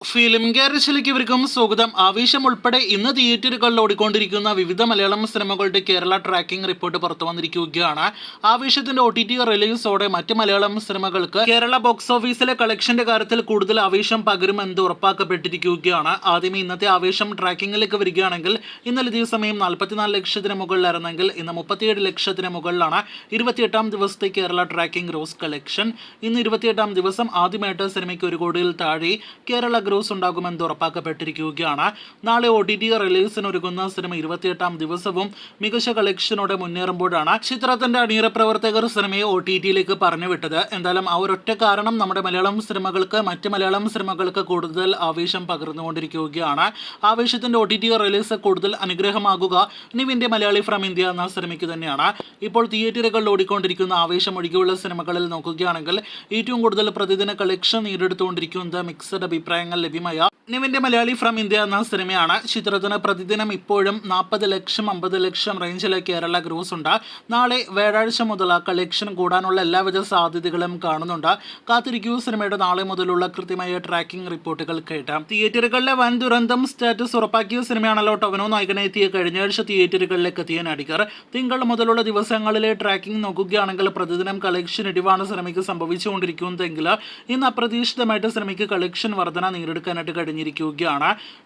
Film ഗാരേജിലേക്ക് ഇവർക്കും സ്വാഗതം. ആവേശം ഉൾപ്പെടെ ഇന്ന് തിയേറ്ററുകളിൽ ഓടിക്കൊണ്ടിരിക്കുന്ന വിവിധ മലയാളം സിനിമകളുടെ കേരള ട്രാക്കിംഗ് റിപ്പോർട്ട് പുറത്തു വന്നിരിക്കുകയാണ്. ആവേശത്തിന്റെ OTT റിലീസോടെ മറ്റ് മലയാളം സിനിമകൾക്ക് കേരള ബോക്സ് ഓഫീസിലെ കളക്ഷന്റെ കാര്യത്തിൽ കൂടുതൽ ആവേശം പകരുമെന്ന് ഉറപ്പാക്കപ്പെട്ടിരിക്കുകയാണ്. ആദ്യമേ ഇന്നത്തെ ആവേശം ട്രാക്കിംഗിലേക്ക് വരികയാണെങ്കിൽ ഇന്നലെ ഇതേ സമയം 44 ലക്ഷത്തിന് മുകളിലായിരുന്നെങ്കിൽ ഇന്ന് 37 ലക്ഷത്തിന് മുകളിലാണ് 28ാം ദിവസത്തെ കേരള ട്രാക്കിംഗ് ഗ്രോസ് കളക്ഷൻ. ഇന്ന് 28ാം ദിവസം ആദ്യമായിട്ട് സിനിമയ്ക്ക് 1 കോടിയിൽ താഴെ കേരള ഗ്രോസ് ഉണ്ടാകുമെന്ന് ഉറപ്പാക്കപ്പെട്ടിരിക്കുകയാണ്. നാളെ OTT റിലീസിന് ഒരുങ്ങുന്ന സിനിമ 28ാം ദിവസവും മികച്ച കളക്ഷനോടെ മുന്നേറുമ്പോഴാണ് ചിത്രത്തിന്റെ അണിയറ പ്രവർത്തകർ സിനിമയെ OTTയിലേക്ക് പറഞ്ഞുവിട്ടത്. എന്തായാലും ആ ഒരൊറ്റ കാരണം നമ്മുടെ മലയാളം സിനിമകൾക്ക് മറ്റ് മലയാളം സിനിമകൾക്ക് കൂടുതൽ ആവേശം പകർന്നുകൊണ്ടിരിക്കുകയാണ്. ആവേശത്തിന്റെ OTT റിലീസ് കൂടുതൽ അനുഗ്രഹമാകുക നിവിന്റെ മലയാളി ഫ്രം ഇന്ത്യ എന്ന സിനിമയ്ക്ക് തന്നെയാണ്. ഇപ്പോൾ തിയേറ്ററുകളിൽ ഓടിക്കൊണ്ടിരിക്കുന്ന ആവേശം ഒഴികെയുള്ള സിനിമകളിൽ നോക്കുകയാണെങ്കിൽ ഏറ്റവും കൂടുതൽ പ്രതിദിന കളക്ഷൻ നേടിയെടുത്തുകൊണ്ടിരിക്കുന്നത് മിക്സഡ് അഭിപ്രായങ്ങൾ ലഭ്യമായ നിവിന്റെ മലയാളി ഫ്രം ഇന്ത്യ എന്ന സിനിമയാണ്. ചിത്രത്തിന് പ്രതിദിനം ഇപ്പോഴും 40 ലക്ഷം 50 ലക്ഷം റേഞ്ചിലെ കേരള ഗ്രോസ് ഉണ്ട്. നാളെ വ്യാഴാഴ്ച മുതൽ ആ കളക്ഷൻ കൂടാനുള്ള എല്ലാവിധ സാധ്യതകളും കാണുന്നുണ്ട്. കാത്തിരിക്കൂ സിനിമയുടെ നാളെ മുതലുള്ള കൃത്യമായ ട്രാക്കിംഗ് റിപ്പോർട്ടുകൾ കേട്ടാം. തിയേറ്ററുകളിലെ വൻ ദുരന്തം സ്റ്റാറ്റസ് ഉറപ്പാക്കിയ സിനിമയാണല്ലോ ടൊവിനോ നായകനെ എത്തിയ കഴിഞ്ഞ ആഴ്ച തിയേറ്ററുകളിലേക്ക് എത്തിയ നടികർ. തിങ്കൾ മുതലുള്ള ദിവസങ്ങളിലെ ട്രാക്കിംഗ് നോക്കുകയാണെങ്കിൽ പ്രതിദിനം കളക്ഷൻ ഇടിവാണ് സിനിമയ്ക്ക് സംഭവിച്ചുകൊണ്ടിരിക്കുന്നതെങ്കിൽ ഇന്ന് അപ്രതീക്ഷിതമായിട്ട് സിനിമയ്ക്ക് കളക്ഷൻ വർധന നേടിയെടുക്കാനായിട്ട് കഴിഞ്ഞിരിക്കുകയാണ്.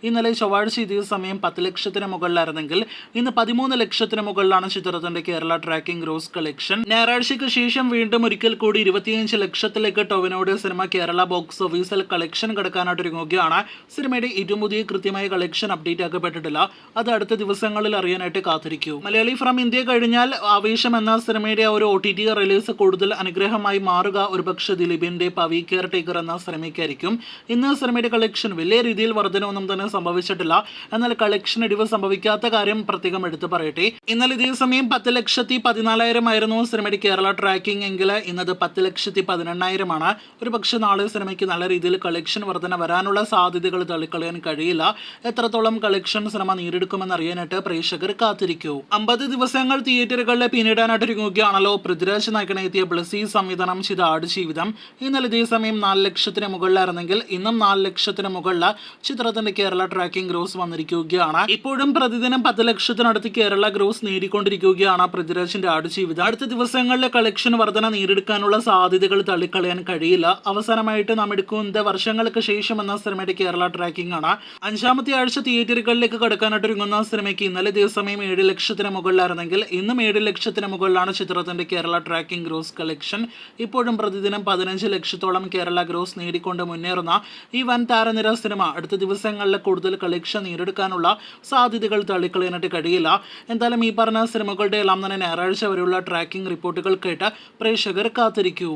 ഇന്നലെ ചൊവ്വാഴ്ച ഇതേ സമയം 10 ലക്ഷത്തിന് മുകളിലായിരുന്നെങ്കിൽ ഇന്ന് 13 ലക്ഷത്തിന് മുകളിലാണ് ചിത്രത്തിന്റെ കേരള ട്രാക്കിംഗ് ഗ്രോസ് കളക്ഷൻ. ഞായറാഴ്ചയ്ക്ക് ശേഷം വീണ്ടും ഒരിക്കൽ കൂടി 25 ലക്ഷത്തിലേക്ക് ടൊവിനോയുടെ സിനിമ കേരള ബോക്സ് ഓഫീസിൽ കളക്ഷൻ കടക്കാനായിട്ട് ഒരുങ്ങുകയാണ്. സിനിമയുടെ ഏറ്റവും പുതിയ കൃത്യമായ കളക്ഷൻ അപ്ഡേറ്റ് ആക്കപ്പെട്ടിട്ടില്ല. അത് അടുത്ത ദിവസങ്ങളിൽ അറിയാനായിട്ട് കാത്തിരിക്കൂ. മലയാളി ഫ്രം ഇന്ത്യ കഴിഞ്ഞാൽ ആവേശം എന്ന സിനിമയുടെ ഒരു OTT റിലീസ് കൂടുതൽ അനുഗ്രഹമായി മാറുക ഒരുപക്ഷെ ദിലീപിന്റെ പവി കെയർ ടേക്കർ എന്ന സിനിമയ്ക്കായിരിക്കും. ഇന്ന് സിനിമയുടെ കളക്ഷൻ വലിയ രീതിയിൽ വർധനമൊന്നും തന്നെ സംഭവിച്ചിട്ടില്ല. എന്നാൽ കളക്ഷൻ ഇടിവ് സംഭവിക്കാത്ത കാര്യം പ്രത്യേകം എടുത്തു പറയട്ടെ. ഇന്നലെ ഇതേ സമയം 10,14,000 ആയിരുന്നു സിനിമയുടെ കേരള ട്രാക്കിംഗ് എങ്കിൽ ഇന്നത് 10,18,000 ആണ്. ഒരു പക്ഷേ നാളെ സിനിമയ്ക്ക് നല്ല രീതിയിൽ കളക്ഷൻ വർധന വരാനുള്ള സാധ്യതകൾ തള്ളിക്കളയാൻ കഴിയില്ല. എത്രത്തോളം കളക്ഷൻ സിനിമ നേടിയെടുക്കുമെന്ന് അറിയാനായിട്ട് പ്രേക്ഷകർ കാത്തിരിക്കൂ. 50 ദിവസങ്ങൾ തിയേറ്ററുകളിൽ പിന്നിടാനായിട്ട് ഒരുങ്ങുകയാണല്ലോ പൃഥ്വിരാജ് നായകനെ എത്തിയ ബ്ലസി സംവിധാനം ചെയ്ത ആടുജീവിതം. ഇന്നലെ ഇതേ സമയം 4 ലക്ഷത്തിന് മുകളിലായിരുന്നെങ്കിൽ ഇന്നും 4 ലക്ഷത്തിന് മുകളിൽ ചിത്രത്തിന്റെ കേരള ട്രാക്കിംഗ് ഗ്രോസ് വന്നിരിക്കുകയാണ്. ഇപ്പോഴും പ്രതിദിനം 10 ലക്ഷത്തിനടുത്ത് കേരള ഗ്രോസ് നേടിക്കൊണ്ടിരിക്കുകയാണ് പൃഥ്വിരാജിന്റെ ആടുജീവിതം. അടുത്ത ദിവസങ്ങളിലെ കളക്ഷൻ വർധന നേടിയെടുക്കാനുള്ള സാധ്യതകൾ തള്ളിക്കളയാൻ കഴിയില്ല. അവസാനമായിട്ട് നാം എടുക്കുന്നത് വർഷങ്ങൾക്ക് ശേഷം എന്ന സിനിമയുടെ കേരള ട്രാക്കിംഗ് ആണ്. 5ാമത്തെ ആഴ്ച തിയേറ്ററുകളിലേക്ക് കടക്കാനായിട്ട് ഒരുങ്ങുന്ന സിനിമയ്ക്ക് ഇന്നലെ ദിവസമേ 7 ലക്ഷത്തിന് മുകളിലായിരുന്നെങ്കിൽ ഇന്നും 7 ലക്ഷത്തിന് മുകളിലാണ് ചിത്രത്തിന്റെ കേരള ട്രാക്കിംഗ് ഗ്രോസ് കളക്ഷൻ. ഇപ്പോഴും പ്രതിദിനം 15 ലക്ഷത്തോളം കേരള ഗ്രോസ് നേടിക്കൊണ്ട് മുന്നേറുന്ന ഈ വൻ താരനിര സിനിമ അടുത്ത ദിവസങ്ങളിൽ കൂടുതൽ കളക്ഷൻ നേടിയെടുക്കാനുള്ള സാധ്യതകൾ തള്ളിക്കളയാനായിട്ട് കഴിയില്ല. എന്തായാലും ഈ പറഞ്ഞ സിനിമകളുടെ എല്ലാം തന്നെ ഞായറാഴ്ച വരെയുള്ള ട്രാക്കിംഗ് റിപ്പോർട്ടുകൾ കേട്ട് പ്രേക്ഷകർ കാത്തിരിക്കൂ.